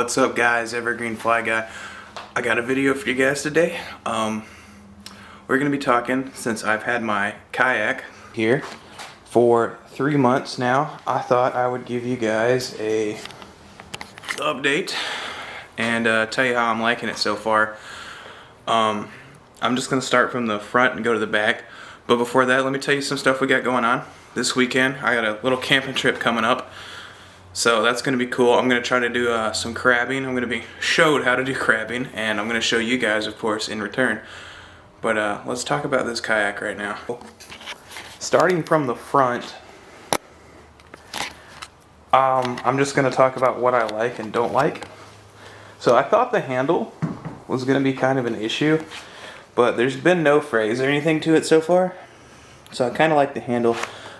What's up, guys? Evergreen Fly Guy. I got a video for you guys today. We're gonna be talking, since I've had my kayak here for 3 months now, I thought I would give you guys a update and tell you how I'm liking it so far. I'm just gonna start from the front and go to the back, but before that, let me tell you some stuff we got going on this weekend. I got a little camping trip coming up, so that's gonna be cool. I'm gonna try to do some crabbing. I'm gonna be showed how to do crabbing, and I'm gonna show you guys, of course, in return. But let's talk about this kayak right now. Starting from the front, I'm just gonna talk about what I like and don't like. So I thought the handle was gonna be kind of an issue, but there's been no frays or anything to it so far. So I kind of like the handle.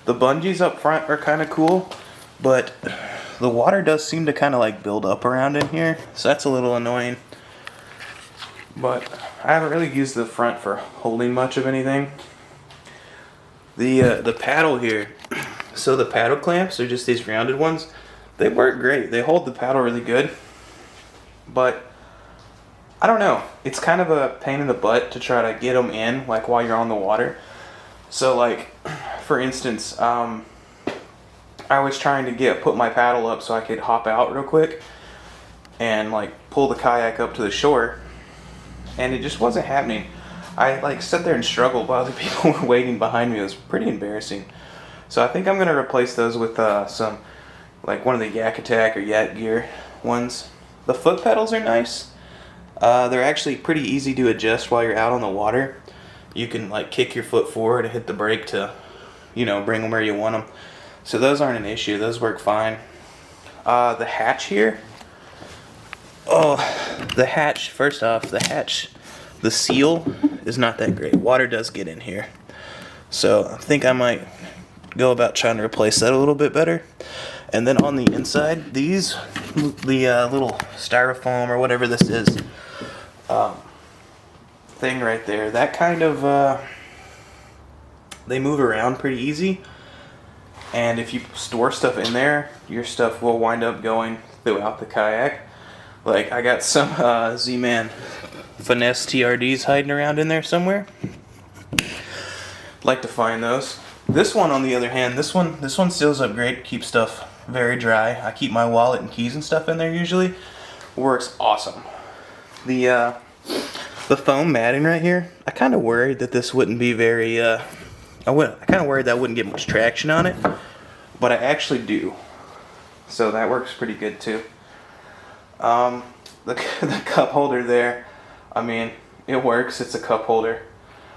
The bungees up front are kind of cool, but the water does seem to kind of like build up around in here, so that's a little annoying. But I haven't really used the front for holding much of anything. The paddle here, so the paddle clamps are just these rounded ones. They work great. They hold the paddle really good, but I don't know. It's kind of a pain in the butt to try to get them in, like while you're on the water. So like, for instance, I was trying to put my paddle up so I could hop out real quick and like pull the kayak up to the shore, and it just wasn't happening. I like sat there and struggled while the people were waiting behind me. It was pretty embarrassing. So I think I'm gonna replace those with some, like one of the Yak Attack or Yak Gear ones. The foot pedals are nice. They're actually pretty easy to adjust while you're out on the water. You can like kick your foot forward and hit the brake to, you know, bring them where you want them. So those aren't an issue. Those work fine. The hatch here. Oh, the hatch. First off, the hatch, the seal is not that great. Water does get in here. So I think I might go about trying to replace that a little bit better. And then on the inside, these, the little styrofoam or whatever this is, thing right there, that kind of, they move around pretty easy. And if you store stuff in there, your stuff will wind up going throughout the kayak. Like, I got some Z-Man Finesse TRDs hiding around in there somewhere. Like to find those. This one, on the other hand, this one seals up great, keeps stuff very dry. I keep my wallet and keys and stuff in there usually. Works awesome. The foam matting right here, I kind of worried that this wouldn't be very, I kind of worried that I wouldn't get much traction on it, but I actually do. So that works pretty good too. The cup holder there, I mean, it works. It's a cup holder.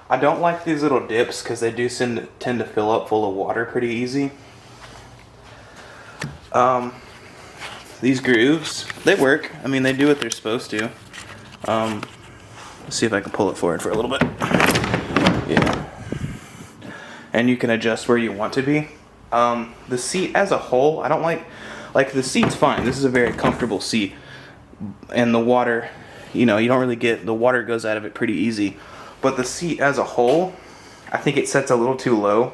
I don't like these little dips because they do tend to fill up full of water pretty easy. These grooves, they work. I mean, they do what they're supposed to. Let's see if I can pull it forward for a little bit. Yeah. And you can adjust where you want to be. The seat as a whole, I don't like the seat's fine. This is a very comfortable seat. And the water, you know, you don't really get, the water goes out of it pretty easy. But the seat as a whole, I think it sets a little too low.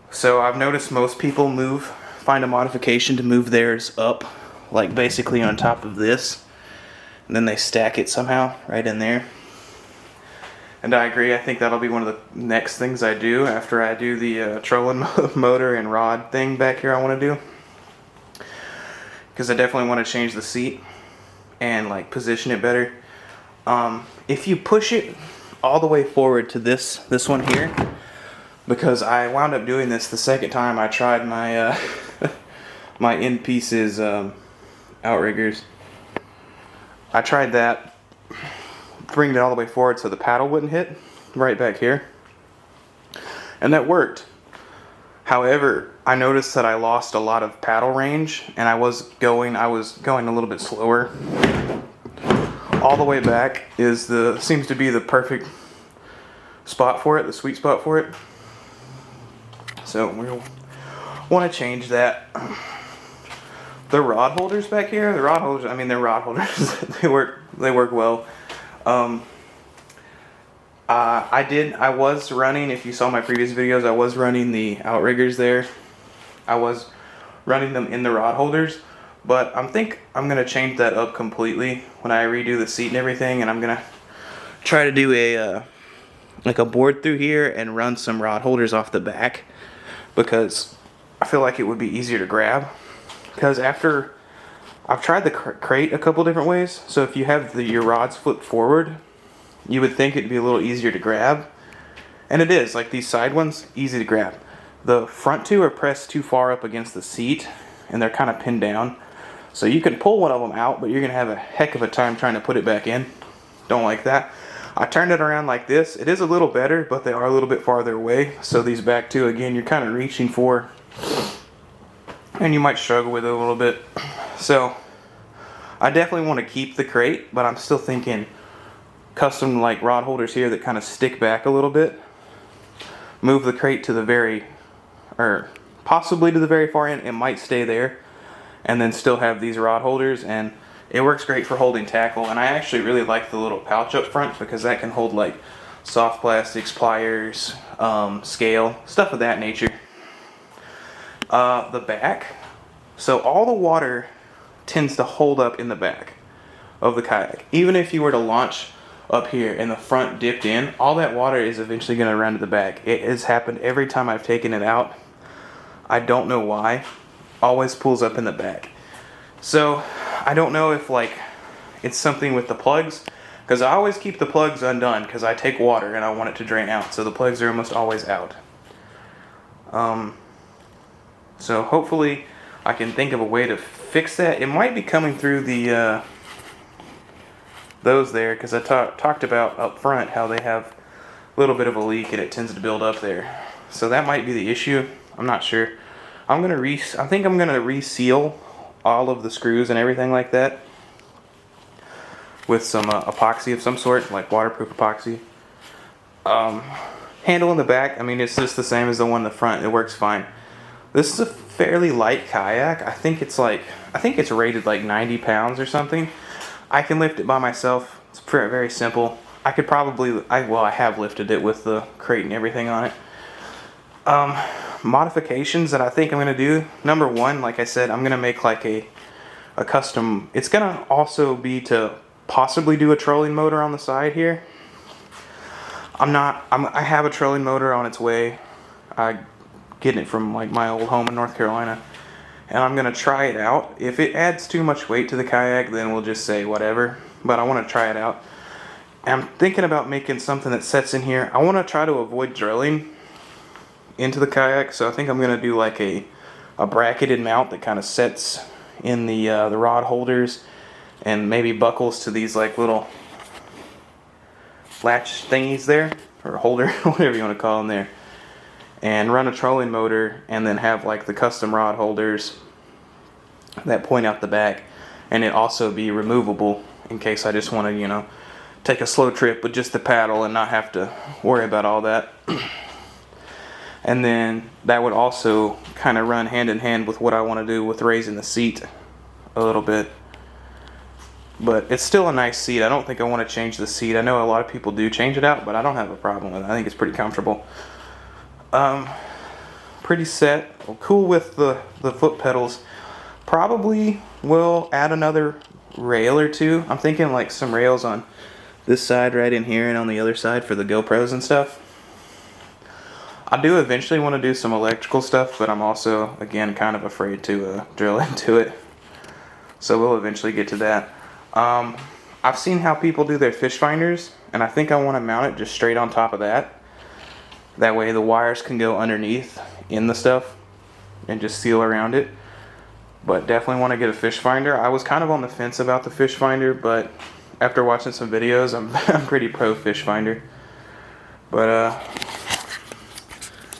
So I've noticed most people find a modification to move theirs up, like basically on top of this. And then they stack it somehow right in there. And I agree, I think that'll be one of the next things I do after I do the trolling motor and rod thing back here I want to do. Because I definitely want to change the seat and like position it better. If you push it all the way forward to this one here, because I wound up doing this the second time I tried my my end pieces outriggers. I tried that, bringing it all the way forward so the paddle wouldn't hit right back here, and that worked. However, I noticed that I lost a lot of paddle range, and I was going a little bit slower. All the way back seems to be the perfect spot for it, the sweet spot for it. So we want to change that. The rod holders back here, they're rod holders. they work well. I was running, if you saw my previous videos, I was running the outriggers there. I was running them in the rod holders, But I'm gonna change that up completely when I redo the seat and everything, and I'm gonna try to do a like a board through here and run some rod holders off the back, because I feel like it would be easier to grab. Because after I've tried the crate a couple different ways, so if you have your rods flipped forward, you would think it'd be a little easier to grab, and it is. Like these side ones, easy to grab. The front two are pressed too far up against the seat, and they're kind of pinned down. So you can pull one of them out, but you're gonna have a heck of a time trying to put it back in. Don't like that. I turned it around like this. It is a little better, but they are a little bit farther away. So these back two, again, you're kind of reaching for, and you might struggle with it a little bit. So I definitely want to keep the crate, but I'm still thinking custom like rod holders here that kind of stick back a little bit. Move the crate to the very, or possibly to the very far end. It might stay there, and then still have these rod holders, and it works great for holding tackle. And I actually really like the little pouch up front, because that can hold like soft plastics, pliers, scale, stuff of that nature. The back, so all the water tends to hold up in the back of the kayak. Even if you were to launch up here and the front dipped in, all that water is eventually going to run to the back. It has happened every time I've taken it out. I don't know why. Always pulls up in the back. So I don't know if like it's something with the plugs, because I always keep the plugs undone because I take water and I want it to drain out. So the plugs are almost always out. So hopefully I can think of a way to fix that. It might be coming through the those there, because I talked about up front how they have a little bit of a leak and it tends to build up there. So that might be the issue. I'm not sure. I think I'm gonna reseal all of the screws and everything like that with some epoxy of some sort, like waterproof epoxy. Handle in the back, I mean, it's just the same as the one in the front. It works fine. This is a fairly light kayak. I think it's rated like 90 pounds or something. I can lift it by myself. It's very simple. I could probably, I have lifted it with the crate and everything on it. Modifications that I think I'm going to do. Number one, like I said, I'm going to make like a custom, it's going to also be to possibly do a trolling motor on the side here. I have a trolling motor on its way. I getting it from like my old home in North Carolina, and I'm gonna try it out. If it adds too much weight to the kayak, then we'll just say whatever, but I want to try it out. I'm thinking about making something that sets in here. I want to try to avoid drilling into the kayak, so I think I'm gonna do like a bracketed mount that kind of sets in the rod holders, and maybe buckles to these like little latch thingies there, or holder, whatever you want to call them there, and run a trolling motor, and then have like the custom rod holders that point out the back, and it also be removable in case I just want to, you know, take a slow trip with just the paddle and not have to worry about all that. And then that would also kind of run hand in hand with what I want to do with raising the seat a little bit. But it's still a nice seat. I don't think I want to change the seat. I know a lot of people do change it out, but I don't have a problem with it. I think it's pretty comfortable. Pretty set. Cool with the foot pedals. Probably will add another rail or two. I'm thinking like some rails on this side right in here and on the other side for the GoPros and stuff. I do eventually want to do some electrical stuff, but I'm also, again, kind of afraid to drill into it. So we'll eventually get to that. I've seen how people do their fish finders, and I think I want to mount it just straight on top of that. That way the wires can go underneath in the stuff and just seal around it. But definitely want to get a fish finder. I was kind of on the fence about the fish finder, but after watching some videos, I'm pretty pro fish finder. But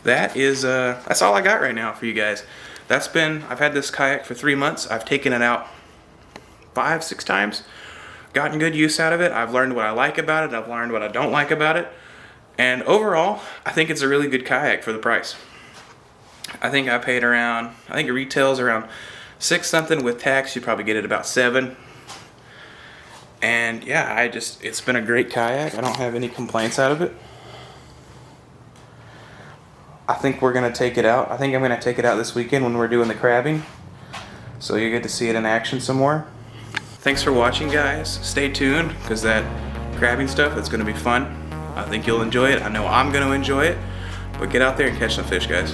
that's all I got right now for you guys. I've had this kayak for 3 months. I've taken it out 5-6 times, gotten good use out of it. I've learned what I like about it. I've learned what I don't like about it. And overall, I think it's a really good kayak for the price. I think it retails around 6 something with tax. You probably get it about 7. And yeah, it's been a great kayak. I don't have any complaints out of it. I think we're going to take it out. I think I'm going to take it out this weekend when we're doing the crabbing. So you get to see it in action some more. Thanks for watching, guys. Stay tuned, because that grabbing stuff, it's gonna be fun. I think you'll enjoy it. I know I'm gonna enjoy it. But get out there and catch some fish, guys.